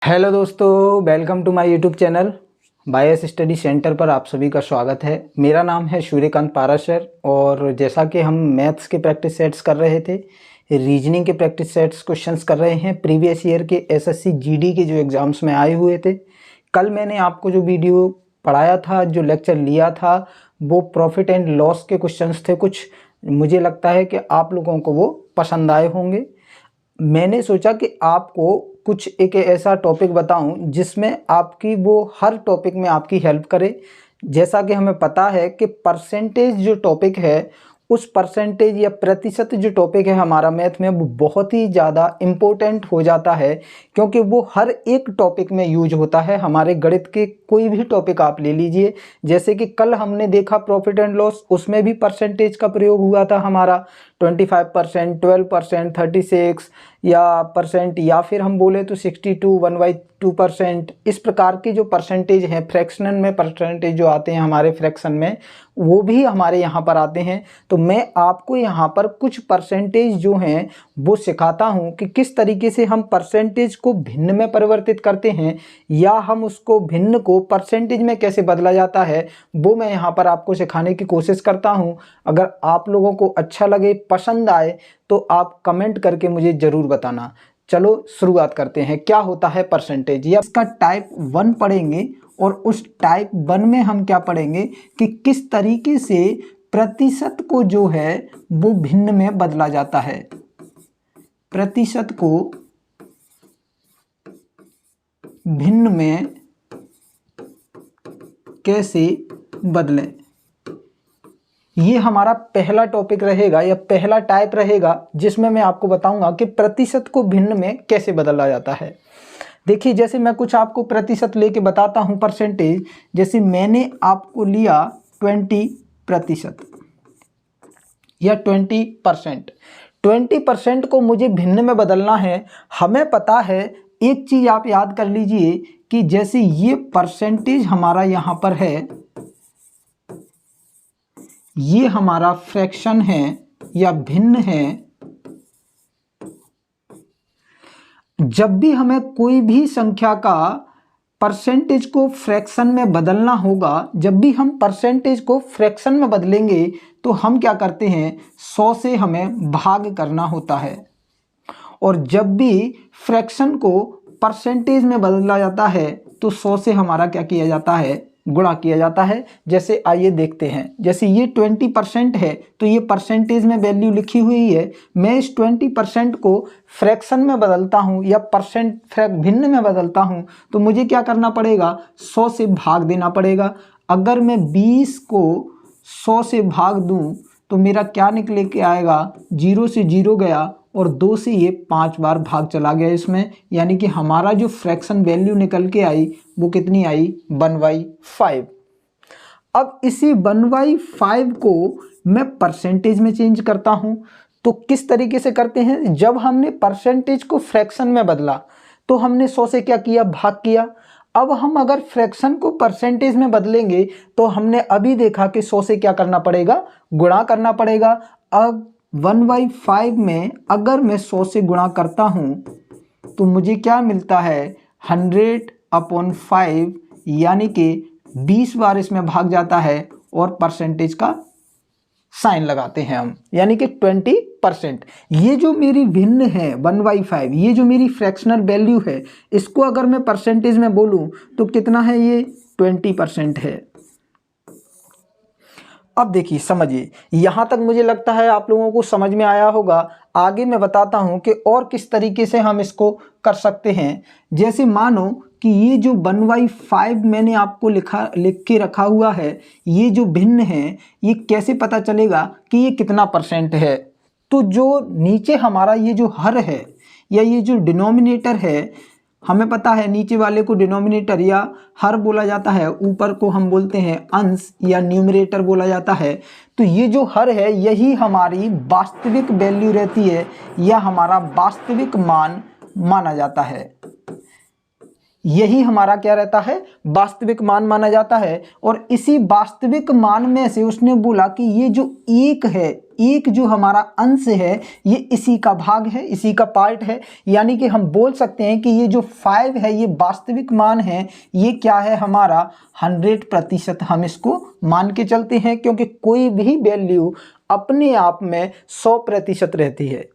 Hello दोस्तों, welcome to my YouTube channel bias study centre पर आप सभी का स्वागत है। मेरा नाम है सूर्यकांत पाराशर और जैसा कि हम मैथ्स के प्रैक्टिस सेट्स कर रहे थे, रीजनिंग के प्रैक्टिस सेट्स क्वेश्चंस कर रहे हैं प्रीवियस ईयर के एसएससी जीडी के जो एग्ज़ाम्स में आए हुए थे। कल मैंने आपको जो वीडियो पढ़ाया था, जो लेक्चर लिया था, वो प्रॉफिट एंड लॉस के क्वेश्चंस थे। कुछ मुझे लगता है कि आप लोगों को वो पसंद आए होंगे। मैंने सोचा कि आपको कुछ एक ऐसा टॉपिक बताऊं जिसमें आपकी वो हर टॉपिक में आपकी हेल्प करे। जैसा कि हमें पता है कि परसेंटेज जो टॉपिक है, उस परसेंटेज या प्रतिशत जो टॉपिक है हमारा मैथ में, वो बहुत ही ज़्यादा इम्पोर्टेंट हो जाता है, क्योंकि वो हर एक टॉपिक में यूज होता है। हमारे गणित के कोई भी टॉपिक आप ले लीजिए, जैसे कि कल हमने देखा प्रॉफिट एंड लॉस, उसमें भी परसेंटेज का प्रयोग हुआ था हमारा 25%, 12%, 36 या परसेंट, या फिर हम बोले तो 62, 1/2%। इस प्रकार की जो परसेंटेज हैं, फ्रैक्शनल में परसेंटेज जो आते हैं हमारे फ्रैक्शन में, वो भी हमारे यहाँ पर आते हैं। तो मैं आपको यहाँ पर कुछ परसेंटेज जो हैं वो सिखाता हूँ कि किस तरीके से हम परसेंटेज को भिन्न में परिवर्तित करते हैं, या हम उसको भिन्न को परसेंटेज में कैसे बदला जाता है, वो मैं यहाँ पर आपको सिखाने की कोशिश करता हूँ। अगर आप लोगों को अच्छा लगे, पसंद आए, तो आप कमेंट करके मुझे ज़रूर बताना। चलो शुरुआत करते हैं। क्या होता है परसेंटेज, या इसका टाइप 1 पढ़ेंगे, और उस टाइप 1 में हम क्या पढ़ेंगे कि किस तरीके से प्रतिशत को जो है वो भिन्न में बदला जाता है। प्रतिशत को भिन्न में कैसे बदलें, ये हमारा पहला टॉपिक रहेगा या पहला टाइप रहेगा, जिसमें मैं आपको बताऊंगा कि प्रतिशत को भिन्न में कैसे बदला जाता है। देखिए, जैसे मैं कुछ आपको प्रतिशत लेके बताता हूं, परसेंटेज। जैसे मैंने आपको लिया 20% या 20%। 20% को मुझे भिन्न में बदलना है। हमें पता है, एक चीज आप याद कर लीजिए कि जैसे ये परसेंटेज हमारा यहां पर है, ये हमारा फ्रैक्शन है या भिन्न है। जब भी हमें कोई भी संख्या का परसेंटेज को फ्रैक्शन में बदलना होगा, जब भी हम परसेंटेज को फ्रैक्शन में बदलेंगे, तो हम क्या करते हैं, 100 से हमें भाग करना होता है। और जब भी फ्रैक्शन को परसेंटेज में बदला जाता है, तो 100 से हमारा क्या किया जाता है, गुणा किया जाता है। जैसे आइए देखते हैं, जैसे ये 20% है, तो ये परसेंटेज में वैल्यू लिखी हुई है। मैं इस 20% को फ्रैक्शन में बदलता हूँ या भिन्न में बदलता हूँ, तो मुझे क्या करना पड़ेगा, 100 से भाग देना पड़ेगा। अगर मैं 20 को 100 से भाग दूँ, तो मेरा क्या निकले के आएगा, 0 से 0 गया और 2 से ये 5 बार भाग चला गया इसमें, यानी कि हमारा जो फ्रैक्शन वैल्यू निकल के आई वो कितनी आई, 1/5। अब इसी 1/5 को मैं परसेंटेज में चेंज करता हूं। तो किस तरीके से करते हैं, जब हमने परसेंटेज को फ्रैक्शन में बदला, तो हमने 100 से क्या किया, भाग किया। अब हम अगर फ्रैक्शन को परसेंटेज में बदलेंगे, तो हमने अभी देखा कि 100 से क्या करना पड़ेगा, गुणा करना पड़ेगा। अब 1/5 में अगर मैं 100 से गुणा करता हूं, तो मुझे क्या मिलता है, 100/5, यानी कि 20 बार इसमें भाग जाता है और परसेंटेज का साइन लगाते हैं हम, यानी कि 20%। ये जो मेरी भिन्न है 1/5, ये जो मेरी फ्रैक्शनल वैल्यू है, इसको अगर मैं परसेंटेज में बोलूं तो कितना है, ये 20% है। अब देखिए, समझिए, यहां तक मुझे लगता है आप लोगों को समझ में आया होगा। आगे मैं बताता हूं कि और किस तरीके से हम इसको कर सकते हैं। जैसे मानो कि ये जो 1/5 मैंने आपको लिख के रखा हुआ है, ये जो भिन्न है, ये कैसे पता चलेगा कि ये कितना परसेंट है। तो जो नीचे हमारा ये जो हर है या ये जो डिनोमिनेटर है, हमें पता है नीचे वाले को डिनोमिनेटर या हर बोला जाता है, ऊपर को हम बोलते हैं अंश या न्यूमरेटर बोला जाता है। तो ये जो हर है, यही हमारी वास्तविक वैल्यू रहती है या हमारा वास्तविक मान माना जाता है। यही हमारा क्या रहता है, वास्तविक मान माना जाता है। और इसी वास्तविक मान में से उसने बोला कि ये जो एक है, एक जो हमारा अंश है, ये इसी का भाग है, इसी का पार्ट है। यानी कि हम बोल सकते हैं कि ये जो 5 है ये वास्तविक मान है, ये क्या है हमारा 100% हम इसको मान के चलते हैं, क्योंकि कोई भी वैल्यू अपने आप में 100% रहती है।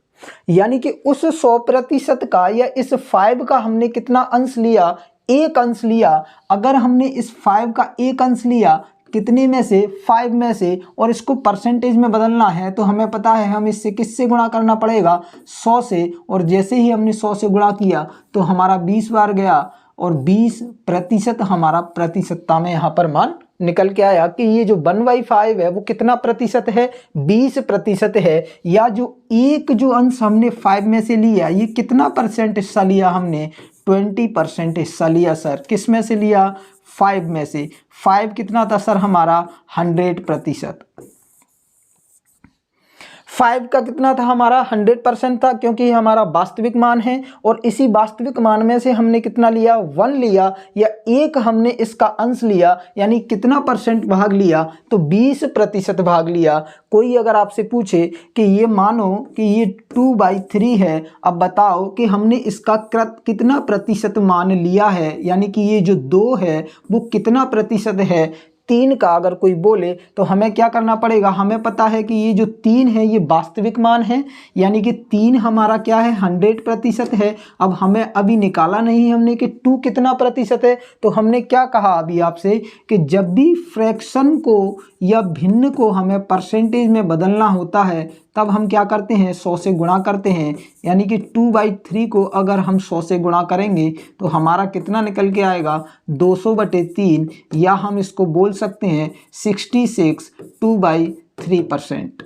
यानी कि उस 100% का या इस 5 का हमने कितना अंश लिया, एक अंश लिया। अगर हमने इस 5 का एक अंश लिया, कितने में से, 5 में से, और इसको परसेंटेज में बदलना है तो हमें पता है हम इससे किससे गुणा करना पड़ेगा, 100 से। और जैसे ही हमने 100 से गुणा किया तो हमारा 20 बार गया और 20% हमारा प्रतिशतता में यहाँ पर मान निकल के आया कि ये जो 1/5 है वो कितना प्रतिशत है, 20% है। या जो एक जो अंश हमने 5 में से लिया, ये कितना परसेंट हिस्सा लिया हमने, 20% हिस्सा लिया सर। किस में से लिया, 5 में से। 5 कितना था सर हमारा, 100%। 5 का कितना था हमारा, 100% था, क्योंकि हमारा वास्तविक मान है। और इसी वास्तविक मान में से हमने कितना लिया, 1 लिया, या एक हमने इसका अंश लिया, यानी कितना परसेंट भाग लिया, तो 20% भाग लिया। कोई अगर आपसे पूछे कि ये मानो कि ये 2/3 है, अब बताओ कि हमने इसका कितना प्रतिशत मान लिया है, यानी कि ये जो 2 है वो कितना प्रतिशत है। 3 का अगर कोई बोले तो हमें क्या करना पड़ेगा, हमें पता है कि ये जो 3 है ये वास्तविक मान है, यानी कि 3 हमारा क्या है, 100% है। अब हमें अभी निकाला नहीं हमने कि 2 कितना प्रतिशत है, तो हमने क्या कहा अभी आपसे कि जब भी फ्रैक्शन को या भिन्न को हमें परसेंटेज में बदलना होता है तब हम क्या करते हैं, 100 से गुणा करते हैं। यानी कि 2/3 को अगर हम 100 से गुणा करेंगे तो हमारा कितना निकल के आएगा, 200/3, या हम इसको बोल सकते हैं 66 2/3%।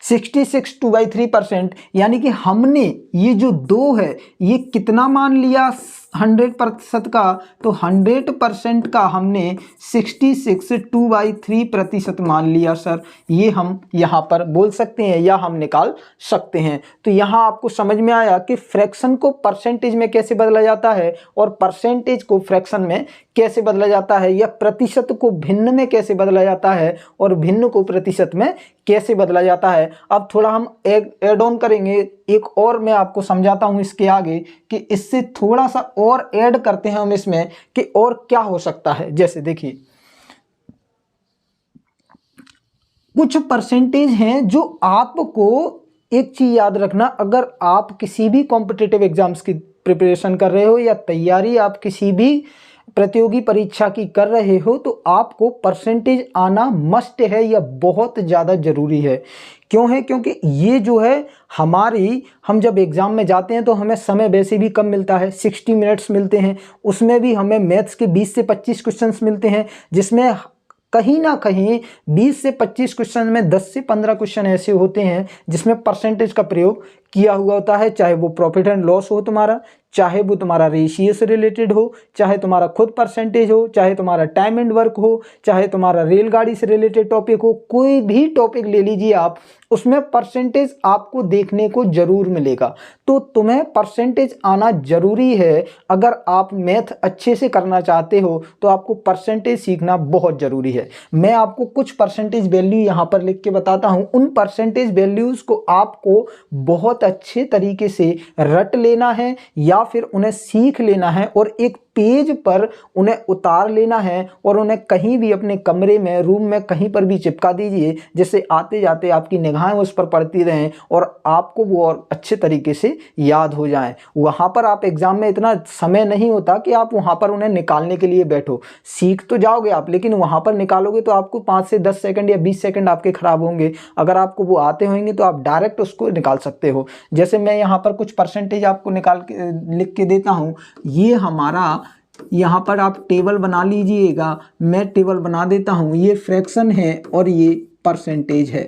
66 2/3%। यानी कि हमने ये जो 2 है ये कितना मान लिया 100% का, तो 100% का हमने 66 2/3% मान लिया सर। ये हम यहाँ पर बोल सकते हैं या हम निकाल सकते हैं। तो यहाँ आपको समझ में आया कि फ्रैक्शन को परसेंटेज में कैसे बदला जाता है और परसेंटेज को फ्रैक्शन में कैसे बदला जाता है, या प्रतिशत को भिन्न में कैसे बदला जाता है और भिन्न को प्रतिशत में कैसे बदला जाता है। अब थोड़ा हम एड ऑन करेंगे, एक और मैं आपको समझाता हूं इसके आगे कि इससे थोड़ा सा और ऐड करते हैं हम इसमें कि और क्या हो सकता है। जैसे देखिए कुछ परसेंटेज हैं जो आपको, एक चीज याद रखना, अगर आप किसी भी कॉम्पिटिटिव एग्जाम्स की प्रिपरेशन कर रहे हो या तैयारी आप किसी भी प्रतियोगी परीक्षा की कर रहे हो तो आपको परसेंटेज आना मस्ट है या बहुत ज़्यादा ज़रूरी है। क्यों है, क्योंकि ये जो है हम जब एग्ज़ाम में जाते हैं तो हमें समय वैसे भी कम मिलता है, 60 मिनट्स मिलते हैं। उसमें भी हमें मैथ्स के 20 से 25 क्वेश्चंस मिलते हैं, जिसमें कहीं ना कहीं 20 से 25 क्वेश्चन में 10 से 15 क्वेश्चन ऐसे होते हैं जिसमें परसेंटेज का प्रयोग किया हुआ होता है। चाहे वो प्रॉफिट एंड लॉस हो तुम्हारा, चाहे वो तुम्हारा रेशियो से रिलेटेड हो, चाहे तुम्हारा खुद परसेंटेज हो, चाहे तुम्हारा टाइम एंड वर्क हो, चाहे तुम्हारा रेलगाड़ी से रिलेटेड टॉपिक हो, कोई भी टॉपिक ले लीजिए आप, उसमें परसेंटेज आपको देखने को जरूर मिलेगा। तो तुम्हें परसेंटेज आना जरूरी है। अगर आप मैथ अच्छे से करना चाहते हो तो आपको परसेंटेज सीखना बहुत जरूरी है। मैं आपको कुछ परसेंटेज वैल्यू यहाँ पर लिख के बताता हूँ। उन परसेंटेज वैल्यूज को आपको बहुत अच्छे तरीके से रट लेना है या फिर उन्हें सीख लेना है और एक पेज पर उन्हें उतार लेना है और उन्हें कहीं भी अपने कमरे में, रूम में कहीं पर भी चिपका दीजिए, जिससे आते जाते आपकी निगाहें उस पर पड़ती रहें और आपको वो और अच्छे तरीके से याद हो जाएं। वहाँ पर आप एग्जाम में इतना समय नहीं होता कि आप वहाँ पर उन्हें निकालने के लिए बैठो। सीख तो जाओगे आप, लेकिन वहाँ पर निकालोगे तो आपको 5 से 10 सेकंड या 20 सेकंड आपके खराब होंगे। अगर आपको वो आते होंगे तो आप डायरेक्ट उसको निकाल सकते हो। जैसे मैं यहाँ पर कुछ परसेंटेज आपको निकाल के लिख के देता हूँ। ये हमारा यहाँ पर आप टेबल बना लीजिएगा, मैं टेबल बना देता हूँ। ये फ्रैक्शन है और ये परसेंटेज है।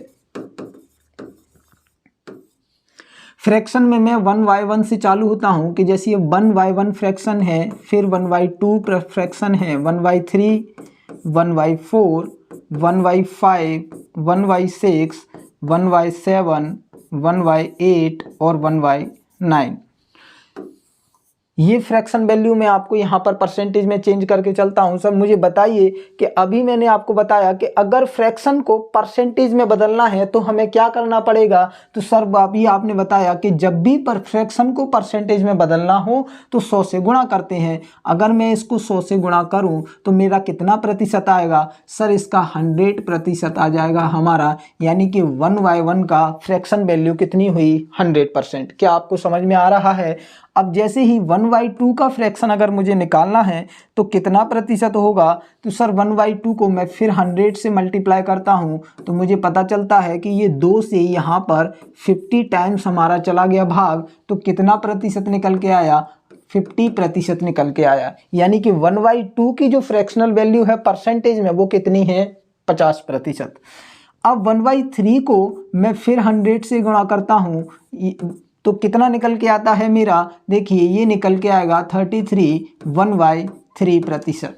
फ्रैक्शन में मैं 1/1 से चालू होता हूँ कि जैसे ये 1/1 फ्रैक्शन है, फिर 1/2 फ्रैक्शन है, 1/3, 1/4, 1/5, 1/6, 1/7, 1/8 और 1/9। ये फ्रैक्शन वैल्यू मैं आपको यहाँ पर परसेंटेज में चेंज करके चलता हूँ। सर मुझे बताइए कि अभी मैंने आपको बताया कि अगर फ्रैक्शन को परसेंटेज में बदलना है तो हमें क्या करना पड़ेगा। तो सर अभी आपने बताया कि जब भी फ्रैक्शन को परसेंटेज में बदलना हो तो 100 से गुणा करते हैं। अगर मैं इसको 100 से गुणा करूँ तो मेरा कितना प्रतिशत आएगा। सर इसका 100% आ जाएगा हमारा, यानी कि 1/1 का फ्रैक्शन वैल्यू कितनी हुई 100%। क्या आपको समझ में आ रहा है। अब जैसे ही 1/2 का फ्रैक्शन अगर मुझे निकालना है तो कितना प्रतिशत होगा। तो सर 1/2 को मैं फिर 100 से मल्टीप्लाई करता हूँ तो मुझे पता चलता है कि ये 2 से यहाँ पर 50 टाइम्स हमारा चला गया भाग, तो कितना प्रतिशत निकल के आया 50% निकल के आया। यानी कि 1/2 की जो फ्रैक्शनल वैल्यू है परसेंटेज में वो कितनी है 50%। अब 1/3 को मैं फिर 100 से गुणा करता हूँ तो कितना निकल के आता है मेरा, देखिए ये निकल के आएगा 33 1/3%।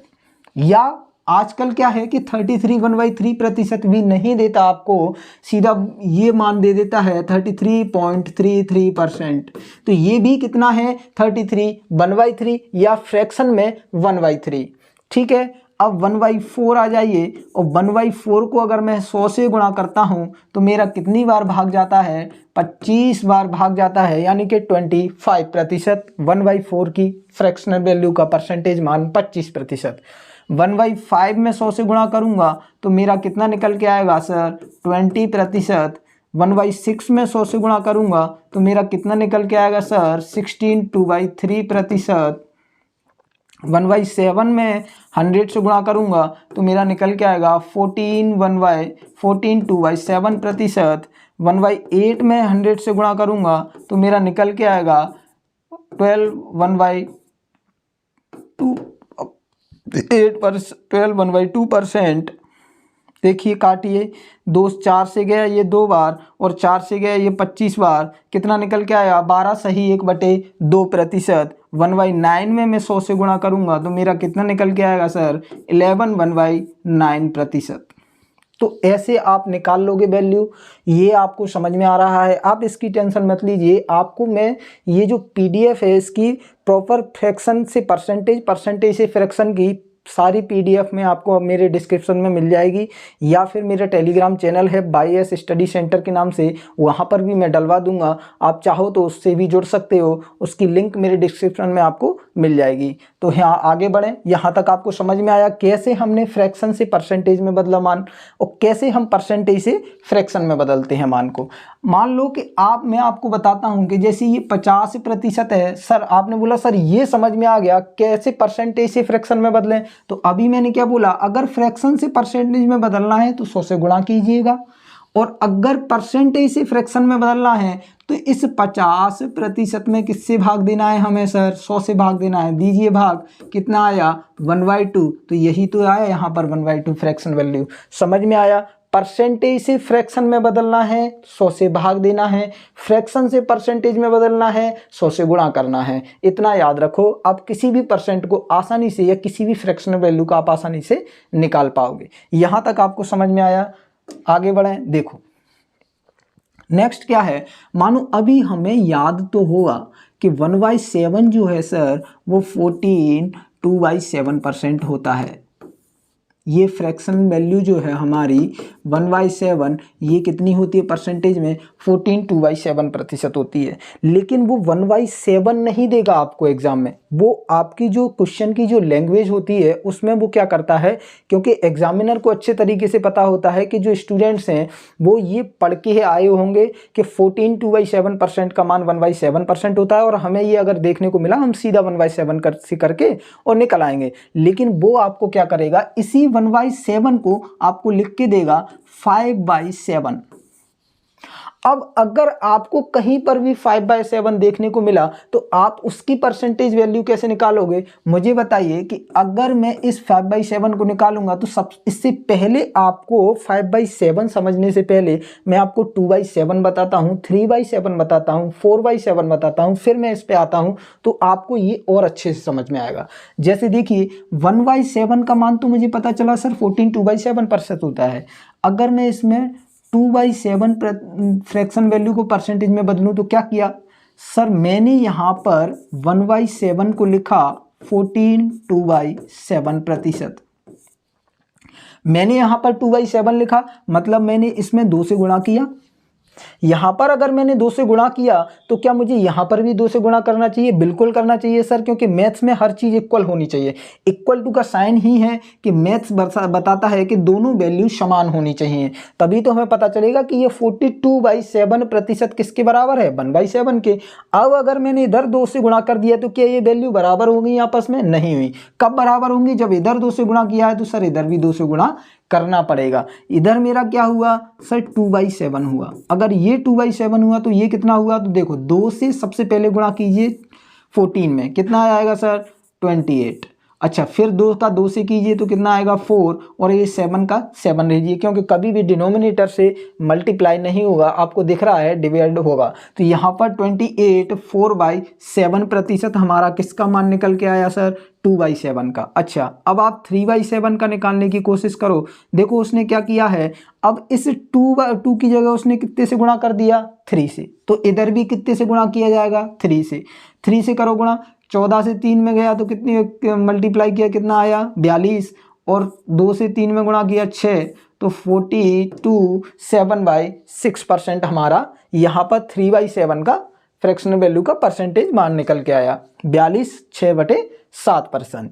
या आजकल क्या है कि 33 1/3% भी नहीं देता आपको, सीधा ये मान दे देता है 33.33%। तो ये भी कितना है 33 1/3 या फ्रैक्शन में 1/3। ठीक है, अब 1/4 आ जाइए और 1/4 को अगर मैं 100 से गुणा करता हूँ तो मेरा कितनी बार भाग जाता है 25 बार भाग जाता है, यानी कि 25%। 1/4 की फ्रैक्शनल वैल्यू का परसेंटेज मान 25%। 1/5 में 100 से गुणा करूँगा तो मेरा कितना निकल के आएगा सर 20%। 1/6 में 100 से गुणा करूँगा तो मेरा कितना निकल के आएगा सर 16 2/3%। 1/7 में 100 से गुणा करूँगा तो मेरा निकल के आएगा 14 2/7%। 1/8 में 100 से गुणा करूँगा तो मेरा निकल के आएगा 12 देखिए काटिए, 2 4 से गया ये 2 बार और 4 से गया ये 25 बार, कितना निकल के आया 12 सही 1/2%। 1/9 में मैं 100 से गुणा करूँगा तो मेरा कितना निकल के आएगा सर 11 1/9%। तो ऐसे आप निकाल लोगे वैल्यू। ये आपको समझ में आ रहा है, आप इसकी टेंशन मत लीजिए। आपको मैं ये जो PDF है इसकी प्रॉपर फ्रैक्शन से परसेंटेज से फ्रैक्शन की सारी PDF में आपको मेरे डिस्क्रिप्शन में मिल जाएगी, या फिर मेरा टेलीग्राम चैनल है बाईएस स्टडी सेंटर के नाम से, वहाँ पर भी मैं डलवा दूंगा। आप चाहो तो उससे भी जुड़ सकते हो, उसकी लिंक मेरे डिस्क्रिप्शन में आपको मिल जाएगी। तो यहाँ आगे बढ़ें। यहाँ तक आपको समझ में आया कैसे हमने फ्रैक्शन से परसेंटेज में बदला मान और कैसे हम परसेंटेज से फ्रैक्शन में बदलते हैं मान को। मान लो कि मैं आपको बताता हूँ कि जैसे ये 50% है। सर आपने बोला सर ये समझ में आ गया कैसे परसेंटेज से फ्रैक्शन में बदलें। तो अभी मैंने क्या बोला, अगर फ्रैक्शन से परसेंटेज में बदलना है तो 100 से गुणा कीजिएगा, और अगर परसेंटेज से फ्रैक्शन में बदलना है तो इस 50% में किससे भाग देना है हमें सर 100 से भाग देना है। दीजिए भाग, कितना आया 1/2। तो यही तो आया यहाँ पर 1/2 फ्रैक्शन वैल्यू। समझ में आया, परसेंटेज से फ्रैक्शन में बदलना है 100 से भाग देना है, फ्रैक्शन से परसेंटेज में बदलना है 100 से गुणा करना है। इतना याद रखो, आप किसी भी परसेंट को आसानी से या किसी भी फ्रैक्शनल वैल्यू को आप आसानी से निकाल पाओगे। यहाँ तक आपको समझ में आया। आगे बढ़ें। देखो नेक्स्ट क्या है, मानो अभी हमें याद तो होगा कि 1/7 जो है सर वो 14 2/7% होता है। ये फ्रैक्शन वैल्यू जो है हमारी 1/7 ये कितनी होती है परसेंटेज में 14 2/7% होती है। लेकिन वो 1/7 नहीं देगा आपको एग्जाम में, वो आपकी जो क्वेश्चन की जो लैंग्वेज होती है उसमें वो क्या करता है, क्योंकि एग्जामिनर को अच्छे तरीके से पता होता है कि जो स्टूडेंट्स हैं वो ये पढ़ के आए होंगे कि 14 2/7% का मान 1/7% होता है, और हमें ये अगर देखने को मिला हम सीधा 1/7 से करके और निकल आएंगे। लेकिन वो आपको क्या करेगा, इसी 1/7 को आपको लिख के देगा 5/7। अब अगर आपको कहीं पर भी 5/7 देखने को मिला तो आप उसकी परसेंटेज वैल्यू कैसे निकालोगे, मुझे बताइए। कि अगर मैं इस 5/7 को निकालूंगा तो इससे पहले आपको 5/7 समझने से पहले मैं आपको 2/7 बताता हूं, 3/7 बताता हूं, 4/7 बताता हूं, फिर मैं इस पे आता हूं तो आपको ये और अच्छे से समझ में आएगा। जैसे देखिए 1/7 का मान तो मुझे पता चला सर 14 2/7% होता है। अगर मैं इसमें 2/7 फ्रैक्शन वैल्यू को परसेंटेज में बदलूं तो क्या किया, सर मैंने यहाँ पर 1/7 को लिखा 14 2/7%। मैंने यहाँ पर 2/7 लिखा, मतलब मैंने इसमें 2 से गुणा किया। यहाँ पर अगर मैंने 2 से गुणा किया तो क्या मुझे यहाँ पर भी 2 से गुणा करना चाहिए? बिल्कुल करना चाहिए सर, क्योंकि मैथ्स में हर चीज़ इक्वल होनी चाहिए। इक्वल टू का साइन ही है कि मैथ्स बताता है कि दोनों वैल्यू समान होनी चाहिए, तभी तो हमें पता चलेगा कि ये 42/7% किसके बराबर है? 1/7 के। अब अगर मैंने इधर 2 से गुणा कर दिया तो क्या ये वैल्यू बराबर होंगी आपस में? नहीं हुई। कब बराबर होंगी? जब इधर 2 से गुणा किया है तो सर इधर भी 2 से गुणा करना पड़ेगा। इधर मेरा क्या हुआ सर? 2/7 हुआ। अगर ये 2/7 हुआ तो ये कितना हुआ? तो देखो 2 से सबसे पहले गुणा कीजिए 14 में, कितना आएगा सर? 28। अच्छा, फिर 2 का 2 से कीजिए तो कितना आएगा? 4, और ये 7 का 7 लीजिए, क्योंकि कभी भी डिनोमिनेटर से मल्टीप्लाई नहीं होगा, आपको दिख रहा है डिवाइड होगा। तो यहाँ पर 28 4/7% हमारा किसका मान निकल के आया सर? 2/7 का। अच्छा, अब आप 3/7 का निकालने की कोशिश करो। देखो उसने क्या किया है, अब इस 2 की जगह उसने कितने से गुणा कर दिया? 3 से। तो इधर भी कितने से गुणा किया जाएगा? 3 से। 3 से करो गुणा, 14 से 3 में गया तो कितनी मल्टीप्लाई किया, कितना आया? 42, और 2 से 3 में गुणा किया 6, तो 42 7/6% हमारा यहाँ पर 3/7 का फ्रैक्शनल वैल्यू का परसेंटेज मान निकल के आया। 42 6/7%।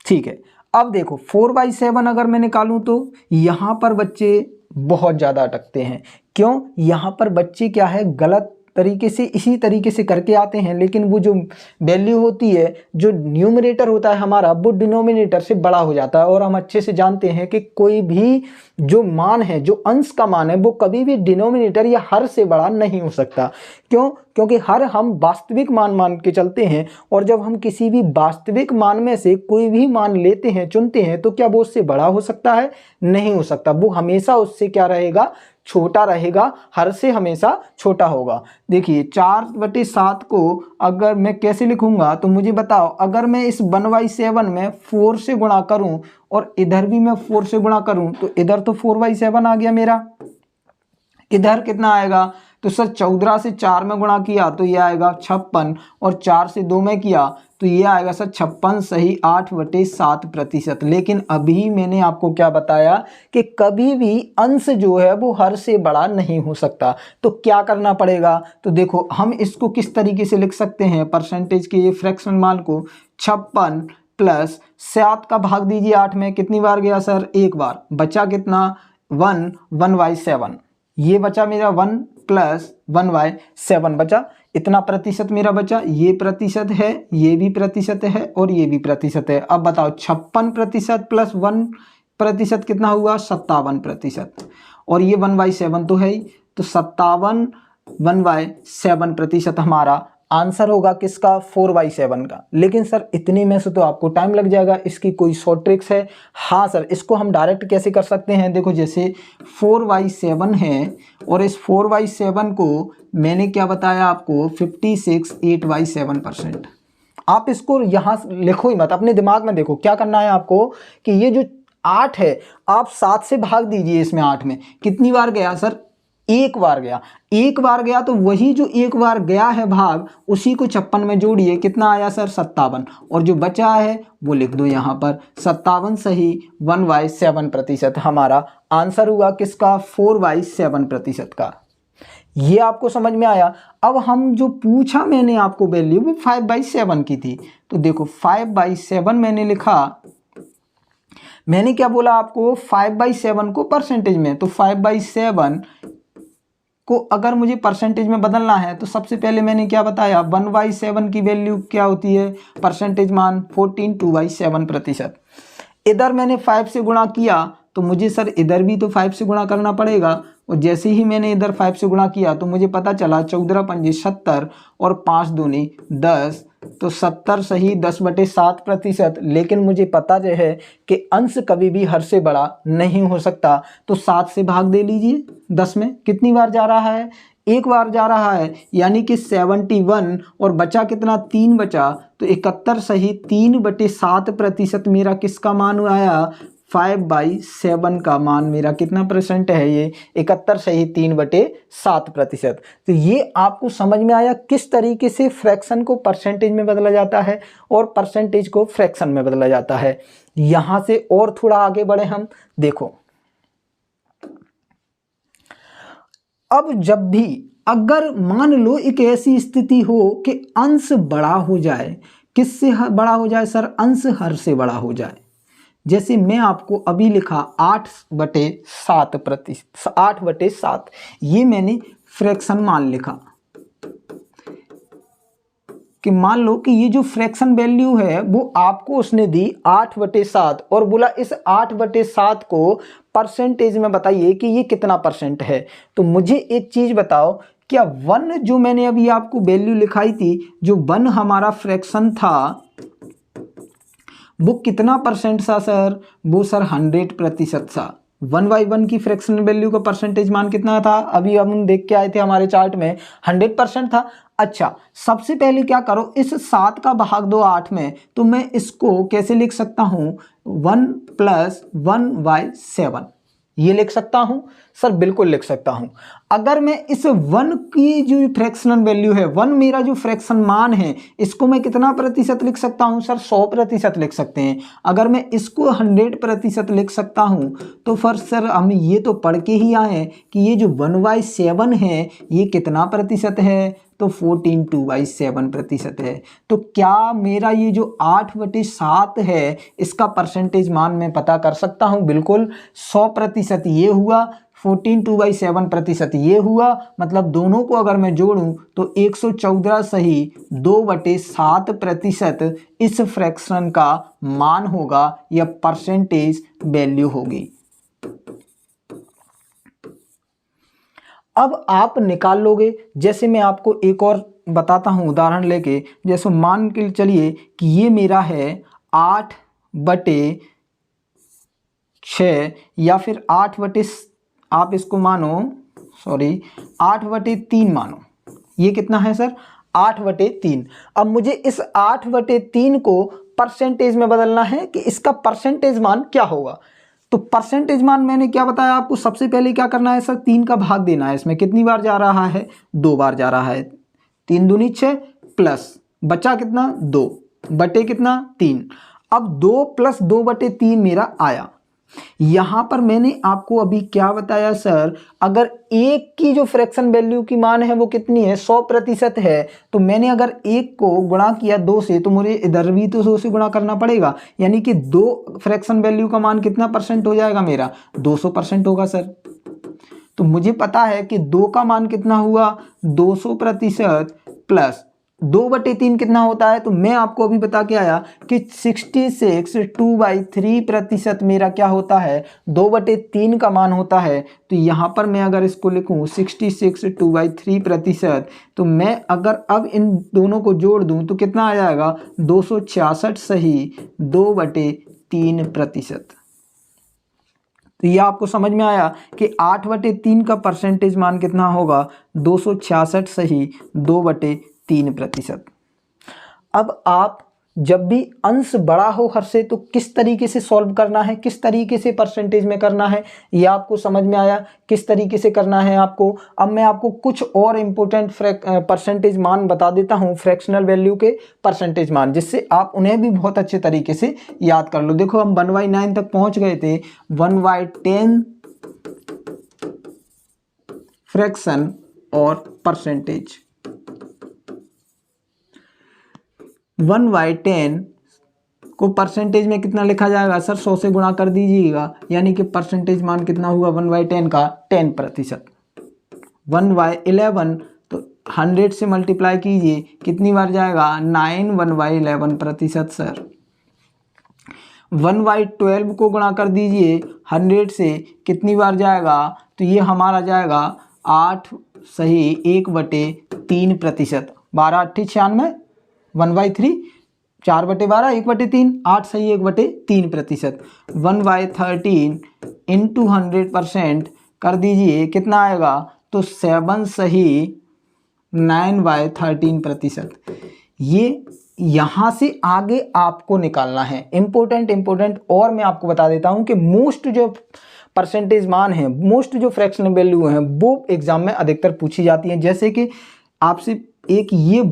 ठीक है, अब देखो 4/7 अगर मैं निकालूं तो यहाँ पर बच्चे बहुत ज़्यादा अटकते हैं। क्यों? यहाँ पर बच्चे क्या है, गलत तरीके से इसी तरीके से करके आते हैं, लेकिन वो जो वैल्यू होती है, जो न्यूमरेटर होता है हमारा, वो डिनोमिनेटर से बड़ा हो जाता है। और हम अच्छे से जानते हैं कि कोई भी जो मान है, जो अंश का मान है, वो कभी भी डिनोमिनेटर या हर से बड़ा नहीं हो सकता। क्यों? क्योंकि हर हम वास्तविक मान मान के चलते हैं, और जब हम किसी भी वास्तविक मान में से कोई भी मान लेते हैं, चुनते हैं, तो क्या वो उससे बड़ा हो सकता है? नहीं हो सकता। वो हमेशा उससे क्या रहेगा? छोटा रहेगा, हर से हमेशा छोटा होगा। देखिए 4/7 को अगर मैं कैसे लिखूंगा तो मुझे बताओ। अगर मैं इस 1/7 में 4 से गुणा करूं और इधर भी मैं 4 से गुणा करूं तो इधर तो 4/7 आ गया मेरा। इधर कितना आएगा? तो सर 14 से 4 में गुणा किया तो ये आएगा 56, और 4 से 2 में किया तो ये आएगा सर 56 सही 8/7%। लेकिन अभी मैंने आपको क्या बताया कि कभी भी अंश जो है वो हर से बड़ा नहीं हो सकता। तो क्या करना पड़ेगा? तो देखो हम इसको किस तरीके से लिख सकते हैं परसेंटेज के ये फ्रैक्शन मान को। 56 प्लस 7 का भाग दीजिए 8 में, कितनी बार गया सर? एक बार। बचा कितना? 1/7। ये बचा मेरा 1 प्लस 1/7 बचा। इतना प्रतिशत मेरा बचा। ये प्रतिशत है, ये भी प्रतिशत है, और ये भी प्रतिशत है। अब बताओ 56% प्लस 1% कितना हुआ? 57%। और ये 1/7 तो है ही, तो 57 1/7% हमारा आंसर होगा किसका? 4/7 का। लेकिन सर इतने में से तो आपको टाइम लग जाएगा, इसकी कोई शॉर्ट ट्रिक्स है? हाँ सर, इसको हम डायरेक्ट कैसे कर सकते हैं? देखो जैसे 4/7 है, और इस 4/7 को मैंने क्या बताया आपको? 56 8/7%। आप इसको यहाँ लिखो ही मत, अपने दिमाग में देखो क्या करना है आपको कि ये जो 8 है, आप 7 से भाग दीजिए इसमें। 8 में कितनी बार गया सर? एक बार गया। एक बार गया तो वही जो एक बार गया है भाग, उसी को 56 में जोड़िए, कितना आया सर? 57। और जो बचा है वो लिख दो यहाँ पर 57 सही 1/7% हमारा आंसर हुआ किसका? 4/7% का। ये आपको समझ में आया? अब हम जो पूछा मैंने आपको वैल्यू, वो 5/7 की थी। तो देखो 5/7 मैंने लिखा। मैंने क्या बोला आपको? 5/7 को परसेंटेज में। तो 5/7 को अगर मुझे परसेंटेज में बदलना है तो सबसे पहले मैंने क्या बताया? 1/7 की वैल्यू क्या होती है? परसेंटेज मान 14 2/7%। इधर मैंने 5 से गुणा किया तो मुझे सर इधर भी तो 5 से गुणा करना पड़ेगा। और जैसे ही मैंने इधर 5 से गुणा किया तो मुझे पता चला 14 पंजे 70 और 5 दूनी 10, तो 70 सही 10/7%। लेकिन मुझे पता जो है कि अंश कभी भी हर से बड़ा नहीं हो सकता। तो 7 से भाग दे लीजिए 10 में, कितनी बार जा रहा है? एक बार जा रहा है, यानी कि 71, और बचा कितना? 3 बचा। तो 71 सही 3/7% मेरा किसका मान आया? 5/7 का मान मेरा कितना परसेंट है, ये 71 सही 3/7%। तो ये आपको समझ में आया किस तरीके से फ्रैक्शन को परसेंटेज में बदला जाता है और परसेंटेज को फ्रैक्शन में बदला जाता है। यहां से और थोड़ा आगे बढ़े हम। देखो, अब जब भी अगर मान लो एक ऐसी स्थिति हो कि अंश बड़ा हो जाए, किससे बड़ा हो जाए सर, अंश हर से बड़ा हो जाए। जैसे मैं आपको अभी लिखा 8/7, ये मैंने फ्रैक्शन मान लिखा कि मान लो कि ये जो फ्रैक्शन वैल्यू है वो आपको उसने दी 8/7 और बोला इस 8/7 को परसेंटेज में बताइए कि ये कितना परसेंट है। तो मुझे एक चीज बताओ, क्या 1 जो मैंने अभी आपको वैल्यू लिखाई थी, जो 1 हमारा फ्रैक्शन था, वो कितना परसेंट था सर? वो सर 100% था। 1/1 की फ्रैक्शनल वैल्यू का परसेंटेज मान कितना था? अभी हम देख के आए थे हमारे चार्ट में 100% था। अच्छा, सबसे पहले क्या करो, इस 7 का भाग दो 8 में, तो मैं इसको कैसे लिख सकता हूं, 1 + 1/7 ये लिख सकता हूं सर, बिल्कुल लिख सकता हूं। अगर मैं इस 1 की जो फ्रैक्शनल वैल्यू है, 1 मेरा जो फ्रैक्शन मान है, इसको मैं कितना प्रतिशत लिख सकता हूं सर? 100% लिख सकते हैं। अगर मैं इसको 100% लिख सकता हूं तो फिर सर हम ये तो पढ़ के ही आए कि ये जो 1/7 है ये कितना प्रतिशत है? तो 14/2/7% है। तो क्या मेरा ये जो 8/7 है इसका परसेंटेज मान मैं पता कर सकता हूं? बिल्कुल, 100% ये हुआ, 14/2/7% ये हुआ, मतलब दोनों को अगर मैं जोड़ूं तो 114 सही 2/7% इस फ्रैक्शन का मान होगा या परसेंटेज वैल्यू होगी। अब आप निकाल लोगे। जैसे मैं आपको एक और बताता हूं उदाहरण लेके, जैसे मान के चलिए कि ये मेरा है 8/6 या फिर 8/ आप इसको मानो, सॉरी 8/3 मानो। ये कितना है सर? 8/3। अब मुझे इस 8/3 को परसेंटेज में बदलना है कि इसका परसेंटेज मान क्या होगा। तो परसेंटेज मान मैंने क्या बताया आपको, सबसे पहले क्या करना है सर, 3 का भाग देना है। इसमें कितनी बार जा रहा है? 2 बार जा रहा है। 3 दूनी 6 प्लस बचा कितना? 2 बटे कितना? 3। अब 2 + 2/3 मेरा आया। यहां पर मैंने आपको अभी क्या बताया सर, अगर एक की जो फ्रैक्शन वैल्यू की मान है वो कितनी है? 100% है। तो मैंने अगर एक को गुणा किया 2 से, तो मुझे इधर भी तो 2 से गुणा करना पड़ेगा, यानी कि 2 फ्रैक्शन वैल्यू का मान कितना परसेंट हो जाएगा मेरा? 200% होगा सर। तो मुझे पता है कि 2 का मान कितना हुआ? 200% प्लस 2/3 कितना होता है? तो मैं आपको अभी बता के आया कि 66 2/3% मेरा क्या होता है? 2/3 का मान होता है। तो यहाँ पर मैं अगर इसको लिखूँ 66 2/3%, तो मैं अगर अब इन दोनों को जोड़ दूँ तो कितना आ जाएगा? 266 सही 2/3%। तो ये आपको समझ में आया कि 8/3 का परसेंटेज मान कितना होगा? 266 सही 2/3%। अब आप जब भी अंश बड़ा हो हर से तो किस तरीके से सॉल्व करना है, किस तरीके से परसेंटेज में करना है, ये आपको समझ में आया किस तरीके से करना है आपको। अब मैं आपको कुछ और इम्पोर्टेंट परसेंटेज मान बता देता हूँ, फ्रैक्शनल वैल्यू के परसेंटेज मान, जिससे आप उन्हें भी बहुत अच्छे तरीके से याद कर लो। देखो हम 1/9 तक पहुंच गए थे। 1/10 फ्रैक्शन और परसेंटेज। 1/10 को परसेंटेज में कितना लिखा जाएगा सर? 100 से गुणा कर दीजिएगा, यानी कि परसेंटेज मान कितना हुआ 1/10 का? 10%। 1/11 तो 100 से मल्टीप्लाई कीजिए, कितनी बार जाएगा? 9 1/11% सर। 1/12 को गुणा कर दीजिए 100 से, कितनी बार जाएगा? तो ये हमारा जाएगा 8 सही 1/3%। 12 8 96, 1/3, 4/12 1/3, 8 सही 1/3%। 1/13 इंटू 100% कर दीजिए, कितना आएगा? तो 7 सही 9/13%। यहाँ से आगे आपको निकालना है। इम्पोर्टेंट और मैं आपको बता देता हूँ कि मोस्ट जो परसेंटेज मान है, मोस्ट जो फ्रैक्शनल वैल्यू हैं वो एग्जाम में अधिकतर पूछी जाती हैं। जैसे कि आपसे एक ये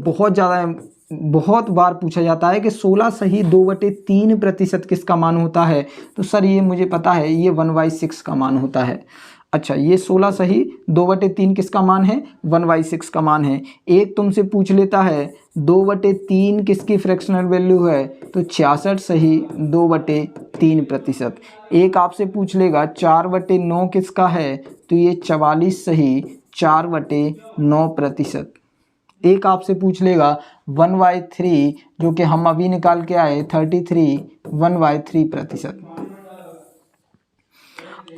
बहुत बार पूछा जाता है कि 16 सही 2/3% किसका मान होता है। तो सर ये मुझे पता है, ये 1/6 का मान होता है। अच्छा, ये 16 सही 2/3 किसका मान है, 1/6 का मान है। एक तुमसे पूछ लेता है 2/3 किसकी फ्रैक्शनल वैल्यू है, तो 66 सही 2/3%। एक आपसे पूछ लेगा 4/9 किसका है, तो ये 44 सही 4/9%। एक आपसे पूछ लेगा 1/3 जो कि हम अभी निकाल के आए 33 1/3%।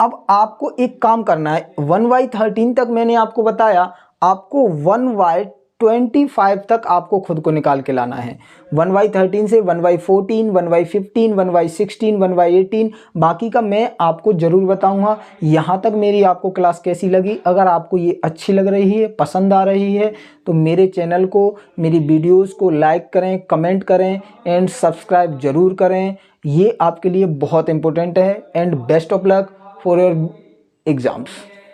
अब आपको एक काम करना है, 1/13 तक मैंने आपको बताया, आपको 1/25 तक आपको खुद को निकाल के लाना है। 1/13 से 1/14, 1/15, 1/16, 1/18, बाकी का मैं आपको ज़रूर बताऊंगा। यहाँ तक मेरी आपको क्लास कैसी लगी? अगर आपको ये अच्छी लग रही है, पसंद आ रही है, तो मेरे चैनल को, मेरी वीडियोज़ को लाइक करें, कमेंट करें एंड सब्सक्राइब ज़रूर करें। ये आपके लिए बहुत इंपॉर्टेंट है। And best of luck for your exams.